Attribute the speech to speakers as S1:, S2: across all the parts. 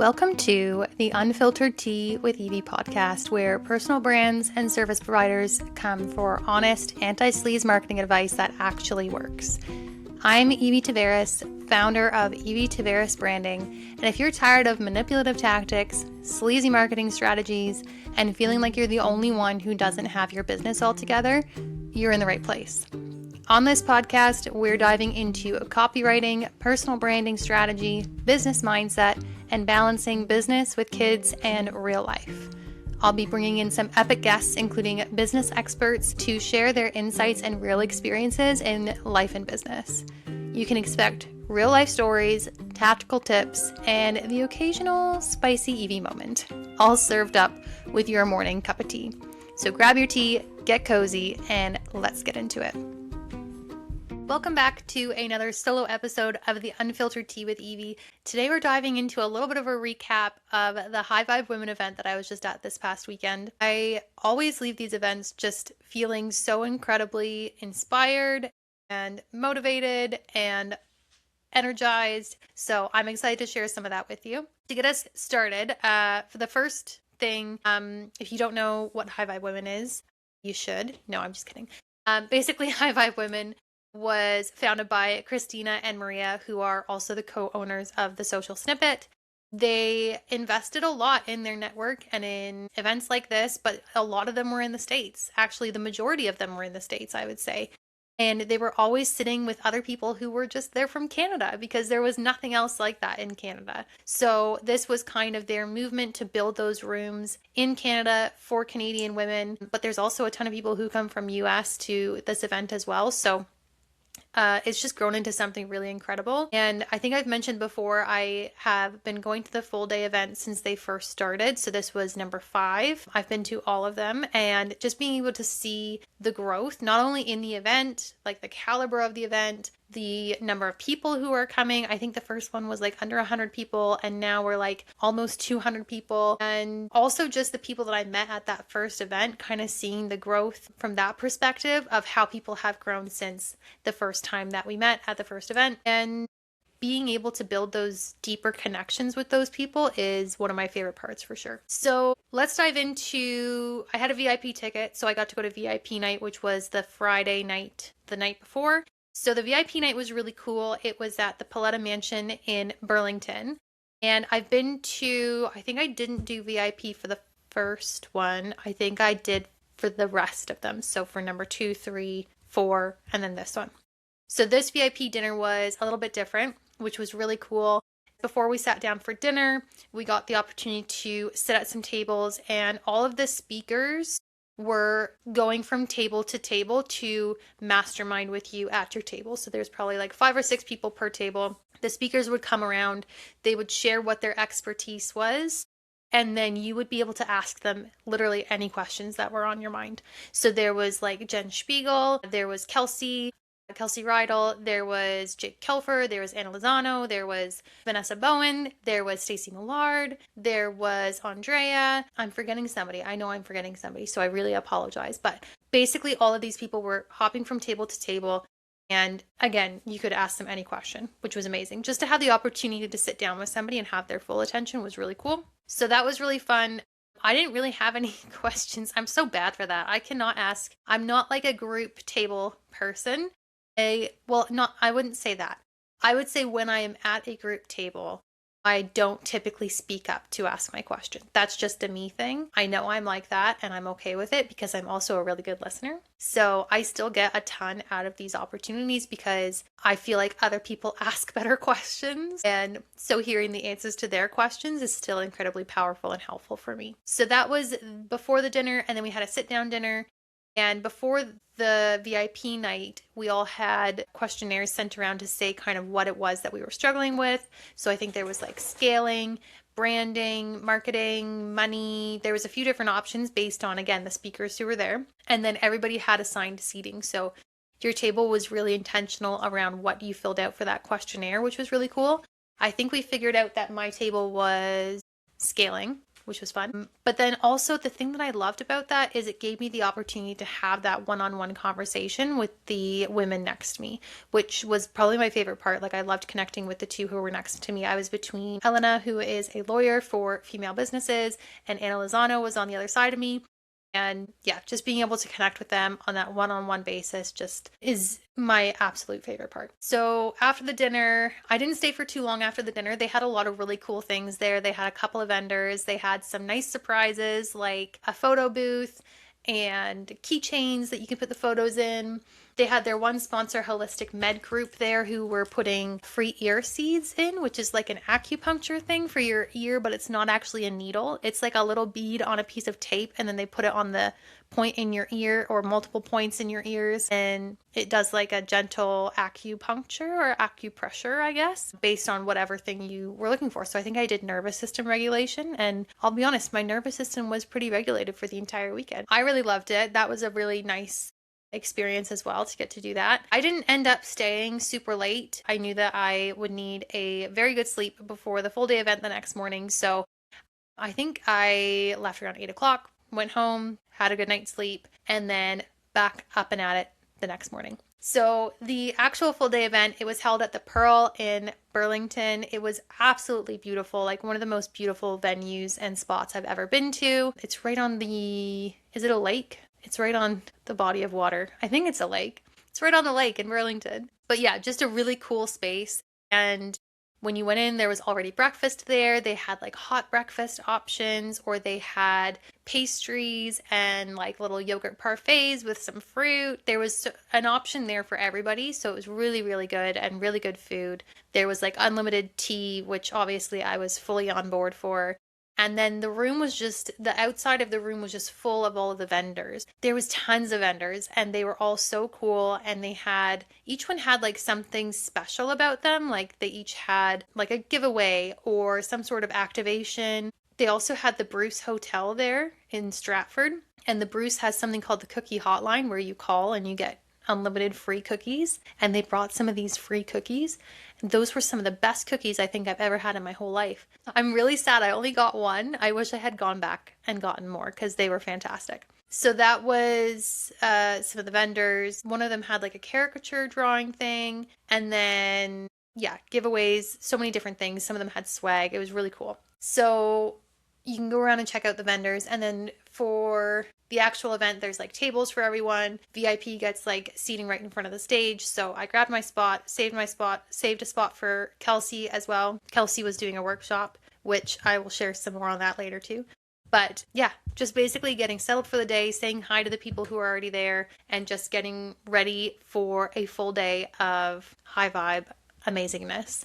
S1: Welcome to the Unfiltered Tea with Evie podcast, where personal brands and service providers come for honest, anti-sleaze marketing advice that actually works. I'm Evie Tavares, founder of Evie Tavares Branding, and if you're tired of manipulative tactics, sleazy marketing strategies, and feeling like you're the only one who doesn't have your business all together, you're in the right place. On this podcast, we're diving into copywriting, personal branding strategy, business mindset, and balancing business with kids and real life. I'll be bringing in some epic guests, including business experts, to share their insights and real experiences in life and business. You can expect real life stories, tactical tips, and the occasional spicy Evie moment, all served up with your morning cup of tea. So grab your tea, get cozy, and let's get into it. Welcome back to another solo episode of the Unfiltered Tea with Evie. Today we're diving into a little bit of a recap of the High Vibe Women event that I was just at this past weekend. I always leave these events just feeling so incredibly inspired and motivated and energized. So I'm excited to share some of that with you. To get us started, for the first thing, if you don't know what High Vibe Women is, you should. No, I'm just kidding. Basically, High Vibe Women was founded by Christina and Maria, who are also the co-owners of The Social Snippet. They invested a lot in their network and in events like this, but a lot of them were in the States. Actually, the majority of them were in the States, I would say. And they were always sitting with other people who were just there from Canada because there was nothing else like that in Canada. So this was kind of their movement to build those rooms in Canada for Canadian women. But there's also a ton of people who come from US to this event as well. So it's just grown into something really incredible. And I think I've mentioned before, I have been going to the full day event since they first started. So this was number 5. I've been to all of them, and just being able to see the growth, not only in the event, like the caliber of the event, the number of people who are coming. I think the first one was like under 100 people, and now we're like almost 200 people. And also just the people that I met at that first event, kind of seeing the growth from that perspective of how people have grown since the first time that we met at the first event. And being able to build those deeper connections with those people is one of my favorite parts for sure. So let's dive into, I had a VIP ticket, so I got to go to VIP night, which was the Friday night, the night before. So the VIP night was really cool. It was at the Paletta Mansion in Burlington. And I've been to, I think I didn't do VIP for the first one. I think I did for the rest of them. So for number 2, 3, 4, and then this one. So this VIP dinner was a little bit different, which was really cool. Before we sat down for dinner, we got the opportunity to sit at some tables, and all of the speakers were going from table to table to mastermind with you at your table. So there's probably like 5 or 6 people per table. The speakers would come around, they would share what their expertise was, and then you would be able to ask them literally any questions that were on your mind. So there was like Jen Spiegel, there was Kelsey Rydell, there was Jake Kelfer, there was Anna Lozano, there was Vanessa Bowen, there was Stacey Millard, there was Andrea. I'm forgetting somebody. I know I'm forgetting somebody, so I really apologize. But basically all of these people were hopping from table to table. And again, you could ask them any question, which was amazing. Just to have the opportunity to sit down with somebody and have their full attention was really cool. So that was really fun. I didn't really have any questions. I'm so bad for that. I cannot ask. I'm not like a group table person. I wouldn't say that. I would say when I am at a group table, I don't typically speak up to ask my question. That's just a me thing. I know I'm like that, and I'm okay with it because I'm also a really good listener. So I still get a ton out of these opportunities because I feel like other people ask better questions. And so hearing the answers to their questions is still incredibly powerful and helpful for me. So that was before the dinner, and then we had a sit-down dinner. And before the VIP night, we all had questionnaires sent around to say kind of what it was that we were struggling with. So I think there was like scaling, branding, marketing, money. There was a few different options based on, again, the speakers who were there. And then everybody had assigned seating. So your table was really intentional around what you filled out for that questionnaire, which was really cool. I think we figured out that my table was scaling. which was fun. But then also the thing that I loved about that is it gave me the opportunity to have that one-on-one conversation with the women next to me, which was probably my favorite part. Like I loved connecting with the two who were next to me. I was between Elena, who is a lawyer for female businesses, and Anna Lozano was on the other side of me. And yeah, just being able to connect with them on that one-on-one basis just is my absolute favorite part. So after the dinner, I didn't stay for too long after the dinner. They had a lot of really cool things there. They had a couple of vendors. They had some nice surprises like a photo booth and keychains that you can put the photos in. They had their one sponsor, Holistic Med Group, there who were putting free ear seeds in, which is like an acupuncture thing for your ear, but it's not actually a needle. It's like a little bead on a piece of tape, and then they put it on the point in your ear or multiple points in your ears, and it does like a gentle acupuncture or acupressure, I guess, based on whatever thing you were looking for. So I think I did nervous system regulation, and I'll be honest, my nervous system was pretty regulated for the entire weekend. I really loved it. That was a really nice experience as well to get to do that. I didn't end up staying super late. I knew that I would need a very good sleep before the full day event the next morning. So I think I left around 8 o'clock, went home, had a good night's sleep, and then back up and at it the next morning. So the actual full day event, it was held at the Pearl in Burlington. It was absolutely beautiful, like one of the most beautiful venues and spots I've ever been to. It's right on is it a lake? It's right on the body of water. I think it's a lake. It's right on the lake in Burlington. But yeah, just a really cool space. And when you went in, there was already breakfast there. They had like hot breakfast options, or they had pastries and like little yogurt parfaits with some fruit. There was an option there for everybody. So it was really, really good and really good food. There was like unlimited tea, which obviously I was fully on board for. And then the outside of the room was just full of all of the vendors. There was tons of vendors, and they were all so cool. And each one had like something special about them. Like they each had like a giveaway or some sort of activation. They also had the Bruce Hotel there in Stratford. And the Bruce has something called the Cookie Hotline, where you call and you get unlimited free cookies. And they brought some of these free cookies. Those were some of the best cookies I think I've ever had in my whole life. I'm really sad I only got one. I wish I had gone back and gotten more because they were fantastic. So that was some of the vendors. One of them had like a caricature drawing thing. And then, yeah, giveaways, so many different things. Some of them had swag. It was really cool. So you can go around and check out the vendors. And then for the actual event, there's like tables for everyone. VIP gets like seating right in front of the stage. So I grabbed my spot, saved a spot for Kelsey as well. Kelsey was doing a workshop, which I will share some more on that later too. But yeah, just basically getting settled for the day, saying hi to the people who are already there, and just getting ready for a full day of high vibe amazingness.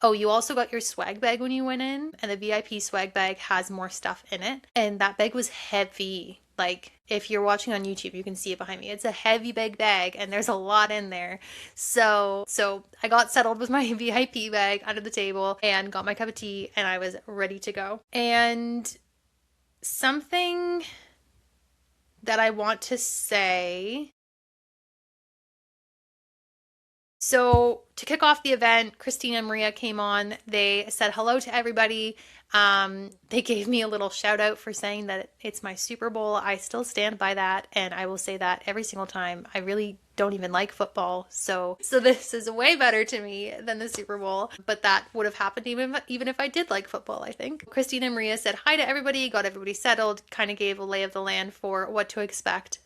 S1: Oh, you also got your swag bag when you went in, and the VIP swag bag has more stuff in it. And that bag was heavy. Like, if you're watching on YouTube, you can see it behind me. It's a heavy big bag, and there's a lot in there. So I got settled with my VIP bag under the table and got my cup of tea, and I was ready to go. And something that I want to say. So to kick off the event, Christina and Maria came on. They said hello to everybody. They gave me a little shout out for saying that it's my Super Bowl. I still stand by that, and I will say that every single time. I really don't even like football, so this is way better to me than the Super Bowl, but that would have happened even if I did like football, I think. Christina and Maria said hi to everybody, got everybody settled, kind of gave a lay of the land for what to expect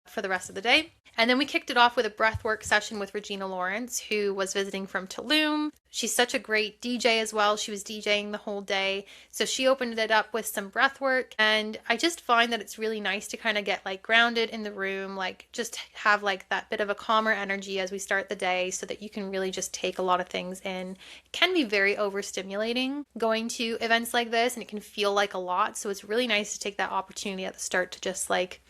S1: for the rest of the day. And then we kicked it off with a breathwork session with Regina Lawrence, who was visiting from Tulum. She's such a great DJ as well. She was DJing the whole day. So she opened it up with some breathwork. And I just find that it's really nice to kind of get like grounded in the room, like just have like that bit of a calmer energy as we start the day so that you can really just take a lot of things in. It can be very overstimulating going to events like this, and it can feel like a lot. So it's really nice to take that opportunity at the start to just like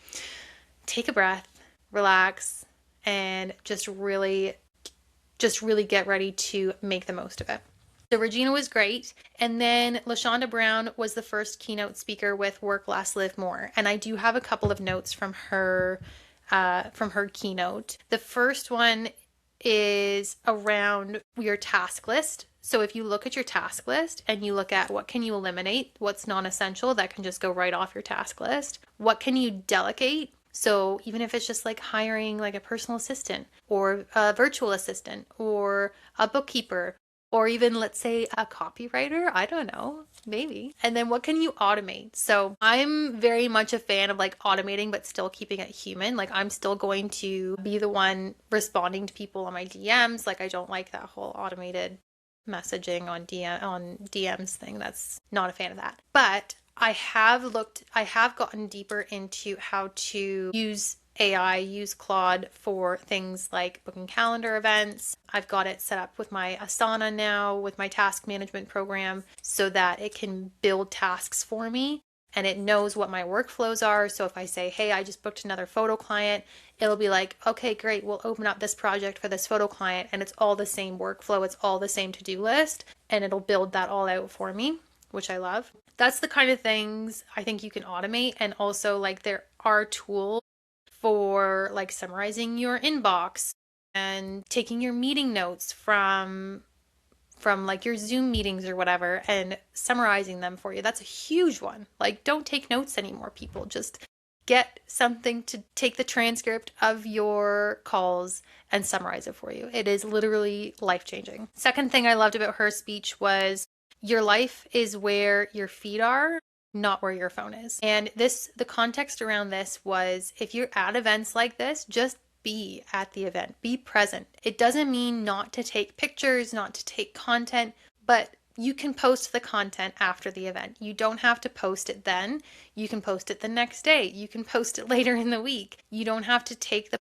S1: take a breath, relax, and just really get ready to make the most of it. So Regina was great. And then LaShonda Brown was the first keynote speaker with Work Less, Live More. And I do have a couple of notes from her keynote. The first one is around your task list. So if you look at your task list and you look at what can you eliminate, what's non-essential that can just go right off your task list, what can you delegate? So even if it's just like hiring like a personal assistant or a virtual assistant or a bookkeeper, or even let's say a copywriter, I don't know, maybe. And then what can you automate? So I'm very much a fan of like automating, but still keeping it human. Like I'm still going to be the one responding to people on my DMs. Like I don't like that whole automated messaging on DMs thing. That's not a fan of that. But I have gotten deeper into how to use AI, use Claude for things like booking calendar events. I've got it set up with my Asana now, with my task management program, so that it can build tasks for me and it knows what my workflows are. So if I say, hey, I just booked another photo client, it'll be like, okay, great, we'll open up this project for this photo client, and it's all the same workflow, it's all the same to-do list, and it'll build that all out for me, which I love. That's the kind of things I think you can automate. And also like there are tools for like summarizing your inbox and taking your meeting notes from like your Zoom meetings or whatever and summarizing them for you. That's a huge one. Like don't take notes anymore, people. Just get something to take the transcript of your calls and summarize it for you. It is literally life-changing. Second thing I loved about her speech was your life is where your feet are, not where your phone is. And the context around this was if you're at events like this, just be at the event, be present. It doesn't mean not to take pictures, not to take content, but you can post the content after the event. You don't have to post it then. You can post it the next day. You can post it later in the week. You don't have to take the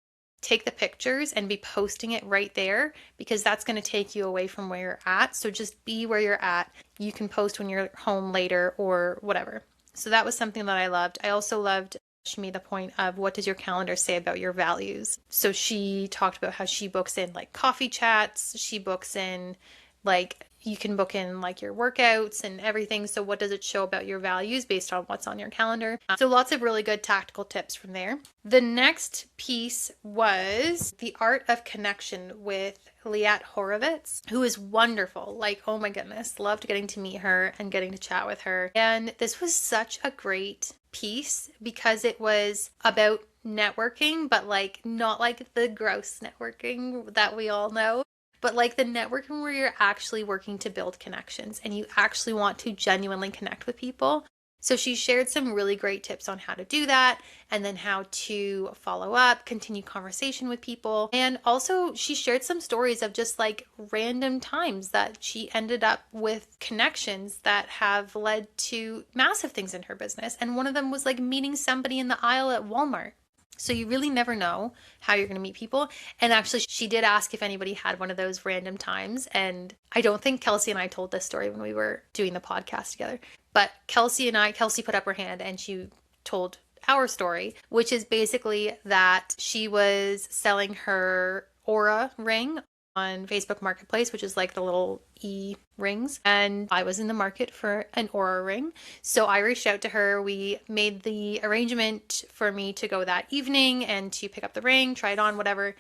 S1: pictures and be posting it right there, because that's going to take you away from where you're at. So just be where you're at. You can post when you're home later or whatever. So that was something that I loved. I also loved she made the point of what does your calendar say about your values. So she talked about how she books in like coffee chats. She books in like you can book in like your workouts and everything. So what does it show about your values based on what's on your calendar? So lots of really good tactical tips from there. The next piece was the art of connection with Liat Horowitz, who is wonderful. Like, oh my goodness, loved getting to meet her and getting to chat with her. And this was such a great piece because it was about networking, but like not like the gross networking that we all know, but like the networking where you're actually working to build connections and you actually want to genuinely connect with people. So she shared some really great tips on how to do that and then how to follow up, continue conversation with people. And also she shared some stories of just like random times that she ended up with connections that have led to massive things in her business. And one of them was like meeting somebody in the aisle at Walmart. So you really never know how you're going to meet people. And actually, she did ask if anybody had one of those random times. And I don't think Kelsey and I told this story when we were doing the podcast together. But Kelsey put up her hand and she told our story, which is basically that she was selling her Aura ring on Facebook Marketplace, which is like the little e-rings. And I was in the market for an Aura ring. So I reached out to her. We made the arrangement for me to go that evening and to pick up the ring, try it on, whatever.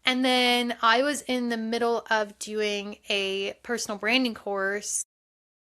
S1: And then I was in the middle of doing a personal branding course.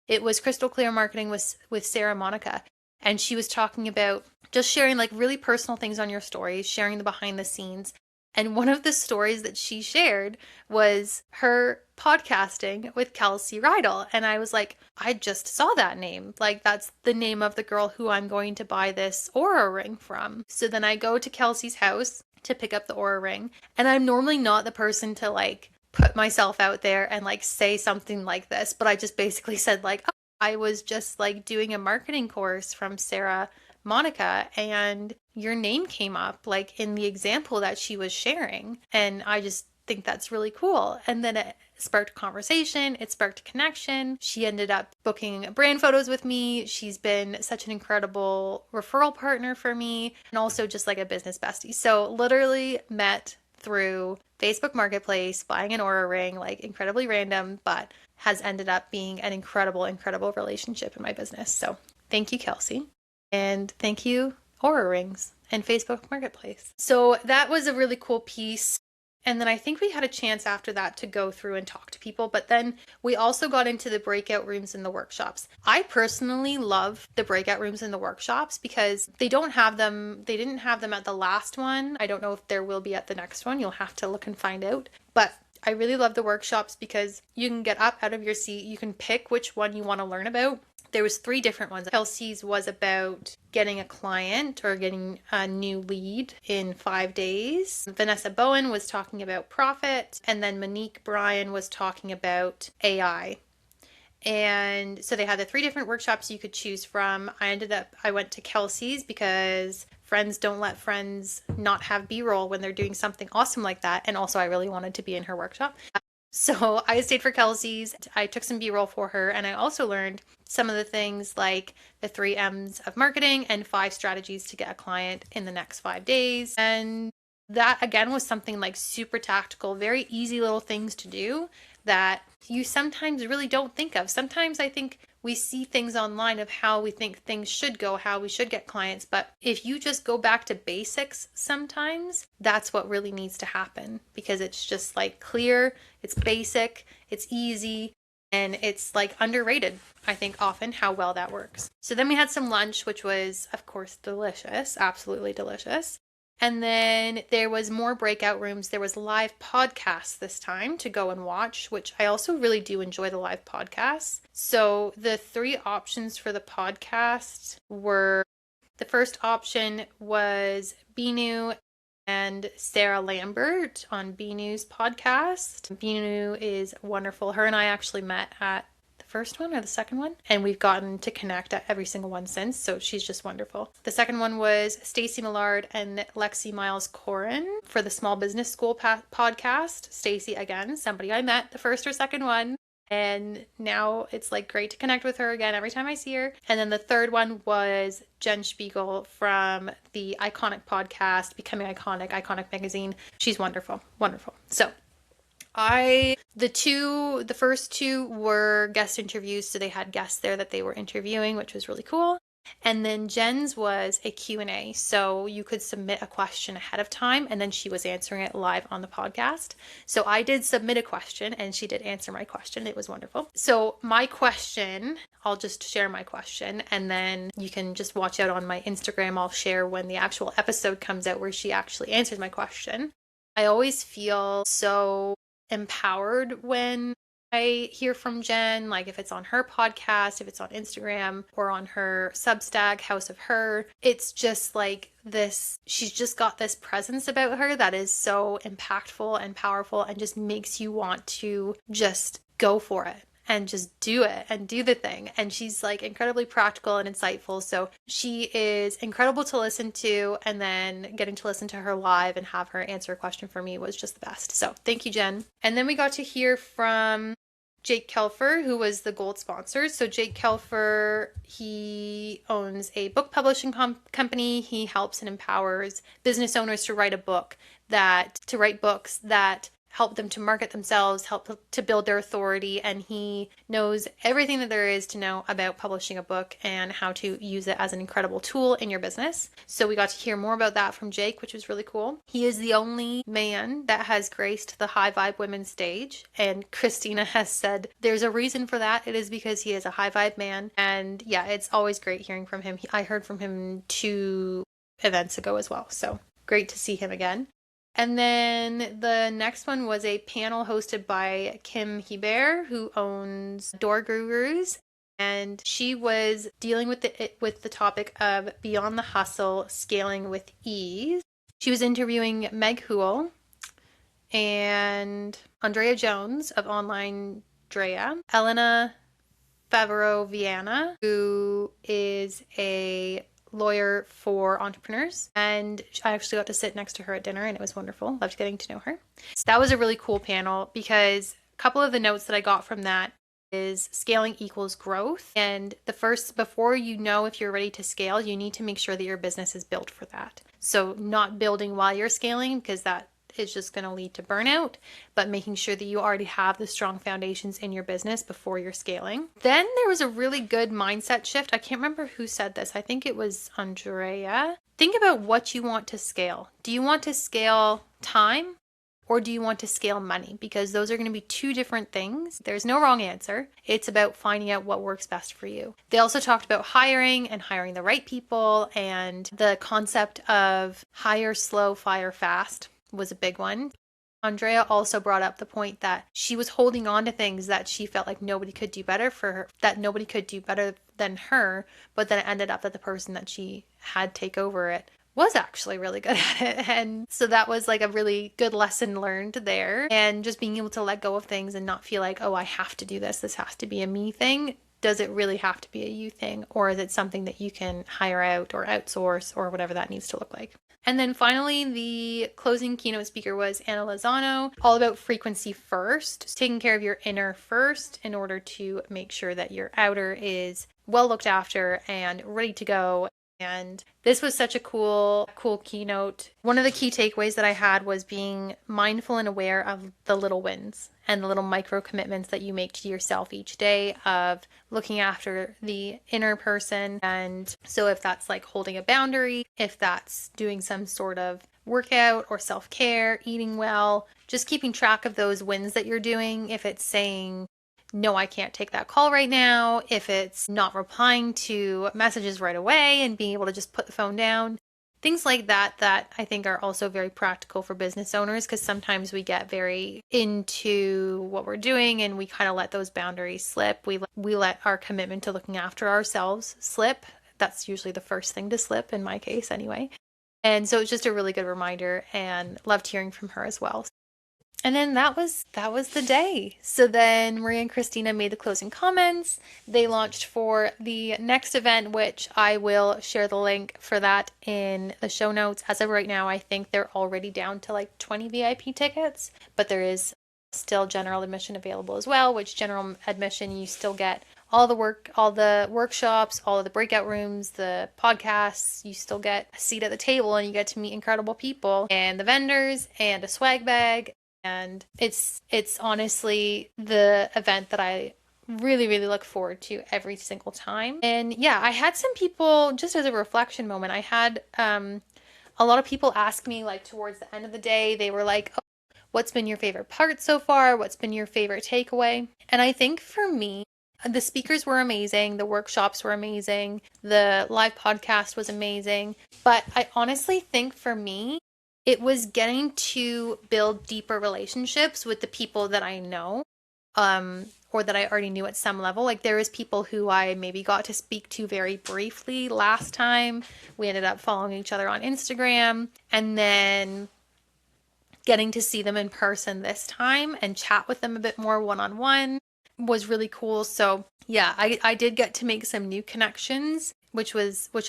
S1: It was Crystal Clear Marketing with Sarah Monica. And she was talking about just sharing like really personal things on your stories, sharing the behind the scenes. And one of the stories that she shared was her podcasting with Kelsey Rydell. And I was like, I just saw that name. Like, that's the name of the girl who I'm going to buy this Aura ring from. So then I go to Kelsey's house to pick up the Aura ring. And I'm normally not the person to like put myself out there and like say something like this. But I just basically said like, oh, I was just like doing a marketing course from Sarah Monica and your name came up like in the example that she was sharing. And I just think that's really cool. And then it sparked conversation. It sparked connection. She ended up booking brand photos with me. She's been such an incredible referral partner for me and also just like a business bestie. So literally met through Facebook Marketplace, buying an Aura ring, like incredibly random, but has ended up being an incredible, incredible relationship in my business. So thank you, Kelsey. And thank you, Aura Rings and Facebook Marketplace. So that was a really cool piece. And then I think we had a chance after that to go through and talk to people. But then we also got into the breakout rooms in the workshops. I personally love the breakout rooms in the workshops because they don't have them. They didn't have them at the last one. I don't know if there will be at the next one. You'll have to look and find out. But I really love the workshops because you can get up out of your seat. You can pick which one you want to learn about. There was 3 different ones. Kelsey's was about getting a client or getting a new lead in 5 days. Vanessa Bowen was talking about profit. And then Monique Bryan was talking about AI. And so they had the 3 different workshops you could choose from. I went to Kelsey's because friends don't let friends not have B-roll when they're doing something awesome like that. And also I really wanted to be in her workshop. So I stayed for Kelsey's. I took some B-roll for her, and I also learned some of the things like the 3 M's of marketing and 5 strategies to get a client in the next 5 days. And that again was something like super tactical, very easy little things to do that you sometimes really don't think of. Sometimes I think we see things online of how we think things should go, how we should get clients. But if you just go back to basics, sometimes that's what really needs to happen, because it's just like clear, it's basic, it's easy, and it's like underrated, I think, often how well that works. So then we had some lunch, which was, of course, delicious, absolutely delicious. And then there was more breakout rooms. There was live podcasts this time to go and watch, which I also really do enjoy the live podcasts. So the 3 options for the podcast were, the first option was Binu and Sarah Lambert on Binu's podcast. Binu is wonderful. Her and I actually met at first one or the second one, and we've gotten to connect at every single one since, so she's just wonderful. The second one was Stacey Millard and Lexi Miles Corin for the Small Business School podcast. Stacey, again, somebody I met the first or second one, and now it's like great to connect with her again every time I see her. And then the third one was Jen Spiegel from the Iconic podcast, Becoming Iconic, Iconic Magazine. She's wonderful, wonderful. So the first 2 were guest interviews, so they had guests there that they were interviewing, which was really cool. And then Jen's was a Q&A, so you could submit a question ahead of time, and then she was answering it live on the podcast. So I did submit a question, and she did answer my question. It was wonderful. So my question, I'll just share my question, and then you can just watch out on my Instagram. I'll share when the actual episode comes out where she actually answers my question. I always feel so empowered when I hear from Jen, like if it's on her podcast, if it's on Instagram, or on her Substack, House of Her. It's just like this, she's just got this presence about her that is so impactful and powerful and just makes you want to just go for it and just do it and do the thing. And she's like incredibly practical and insightful. So she is incredible to listen to. And then getting to listen to her live and have her answer a question for me was just the best. So thank you, Jen. And then we got to hear from Jake Kelfer, who was the gold sponsor. So Jake Kelfer, he owns a book publishing company. He helps and empowers business owners to write books that help them to market themselves, help to build their authority, and he knows everything that there is to know about publishing a book and how to use it as an incredible tool in your business. So we got to hear more about that from Jake, which was really cool. He is the only man that has graced the High Vibe Women's stage, and Christina has said there's a reason for that. It is because he is a high vibe man, and yeah, it's always great hearing from him. I heard from him 2 events ago as well, so great to see him again. And then the next one was a panel hosted by Kim Hebert, who owns Door Gurus. And she was dealing with the topic of Beyond the Hustle, Scaling with Ease. She was interviewing Meg Hool and Andrea Jones of Online Drea, Elena Favreau Viana, who is a lawyer for entrepreneurs, and I actually got to sit next to her at dinner, and it was wonderful. Loved getting to know her. So that was a really cool panel, because a couple of the notes that I got from that is scaling equals growth. And before you know if you're ready to scale, you need to make sure that your business is built for that. So not building while you're scaling, because that is just going to lead to burnout, but making sure that you already have the strong foundations in your business before you're scaling. Then there was a really good mindset shift. I can't remember who said this. I think it was Andrea. Think about what you want to scale. Do you want to scale time, or do you want to scale money? Because those are going to be two different things. There's no wrong answer. It's about finding out what works best for you. They also talked about hiring and hiring the right people, and the concept of hire slow, fire fast was a big one. Andrea also brought up the point that she was holding on to things that she felt like nobody could do better for her, that nobody could do better than her, but then it ended up that the person that she had take over it was actually really good at it. And so that was like a really good lesson learned there. And just being able to let go of things and not feel like, oh, I have to do this. This has to be a me thing. Does it really have to be a you thing? Or is it something that you can hire out or outsource or whatever that needs to look like? And then finally, the closing keynote speaker was Anna Lozano, all about frequency first, taking care of your inner first in order to make sure that your outer is well looked after and ready to go. And this was such a cool keynote. One of the key takeaways that I had was being mindful and aware of the little wins and the little micro commitments that you make to yourself each day of looking after the inner person. And so if that's like holding a boundary, if that's doing some sort of workout or self-care, eating well, just keeping track of those wins that you're doing. If it's saying, no, I can't take that call right now. If it's not replying to messages right away and being able to just put the phone down. Things like that I think are also very practical for business owners, because sometimes we get very into what we're doing and we kind of let those boundaries slip. We let our commitment to looking after ourselves slip. That's usually the first thing to slip in my case anyway. And so it's just a really good reminder, and loved hearing from her as well. And then that was the day. So then Maria and Christina made the closing comments. They launched for the next event, which I will share the link for that in the show notes. As of right now, I think they're already down to like 20 VIP tickets, but there is still general admission available as well, which general admission, you still get all the workshops, all of the breakout rooms, the podcasts. You still get a seat at the table and you get to meet incredible people and the vendors and a swag bag. And it's honestly the event that I really, really look forward to every single time. And yeah, I had some people, just as a reflection moment, I had a lot of people ask me like towards the end of the day, they were like, oh, what's been your favorite part so far? What's been your favorite takeaway? And I think for me, the speakers were amazing. The workshops were amazing. The live podcast was amazing. But I honestly think for me, it was getting to build deeper relationships with the people that I know, or that I already knew at some level. Like there was people who I maybe got to speak to very briefly last time. We ended up following each other on Instagram, and then getting to see them in person this time and chat with them a bit more one-on-one was really cool. So yeah, I did get to make some new connections, which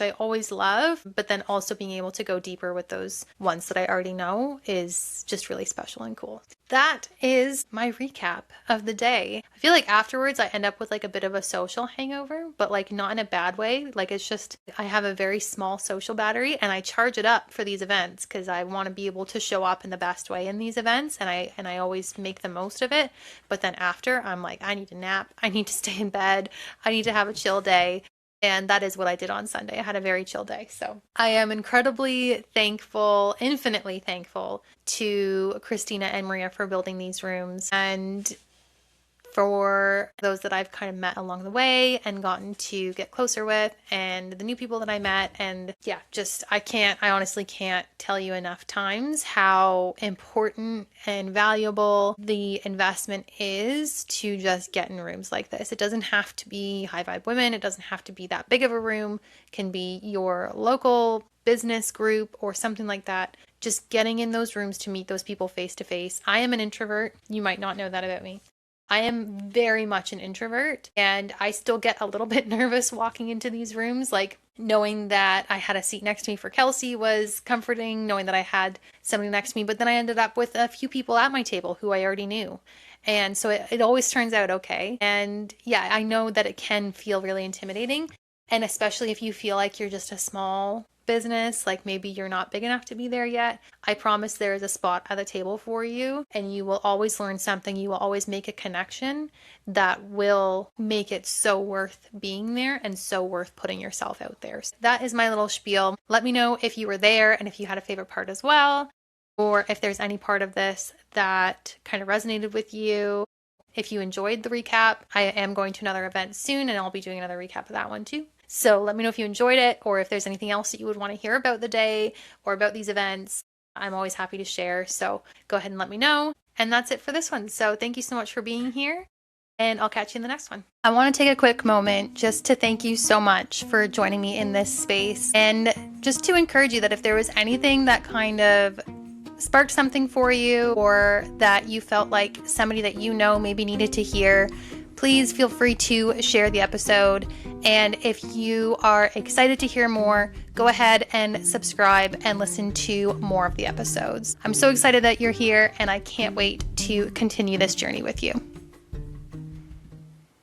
S1: I always love, but then also being able to go deeper with those ones that I already know is just really special and cool. That is my recap of the day. I feel like afterwards I end up with like a bit of a social hangover, but like not in a bad way. Like it's just, I have a very small social battery and I charge it up for these events because I want to be able to show up in the best way in these events, and I always make the most of it. But then after, I'm like, I need a nap, I need to stay in bed, I need to have a chill day. And that is what I did on Sunday. I had a very chill day. So I am incredibly thankful, infinitely thankful to Christina and Maria for building these rooms, and for those that I've kind of met along the way and gotten to get closer with, and the new people that I met. And yeah, just I honestly can't tell you enough times how important and valuable the investment is to just get in rooms like this. It doesn't have to be High Vibe Women. It doesn't have to be that big of a room. It can be your local business group or something like that. Just getting in those rooms to meet those people face to face. I am an introvert. You might not know that about me. I am very much an introvert, and I still get a little bit nervous walking into these rooms. Like knowing that I had a seat next to me for Kelsey was comforting, knowing that I had somebody next to me, but then I ended up with a few people at my table who I already knew. And so it always turns out okay. And yeah, I know that it can feel really intimidating. And especially if you feel like you're just a small business, like maybe you're not big enough to be there yet, I promise there is a spot at the table for you, and you will always learn something. You will always make a connection that will make it so worth being there and so worth putting yourself out there. So that is my little spiel. Let me know if you were there and if you had a favorite part as well. or if there's any part of this that kind of resonated with you. If you enjoyed the recap, I am going to another event soon and I'll be doing another recap of that one too. So let me know if you enjoyed it or if there's anything else that you would want to hear about the day or about these events. I'm always happy to share. So go ahead and let me know. And that's it for this one. So thank you so much for being here and I'll catch you in the next one. I want to take a quick moment just to thank you so much for joining me in this space and just to encourage you that if there was anything that kind of sparked something for you or that you felt like somebody that you know maybe needed to hear, please feel free to share the episode. And if you are excited to hear more, go ahead and subscribe and listen to more of the episodes. I'm so excited that you're here and I can't wait to continue this journey with you.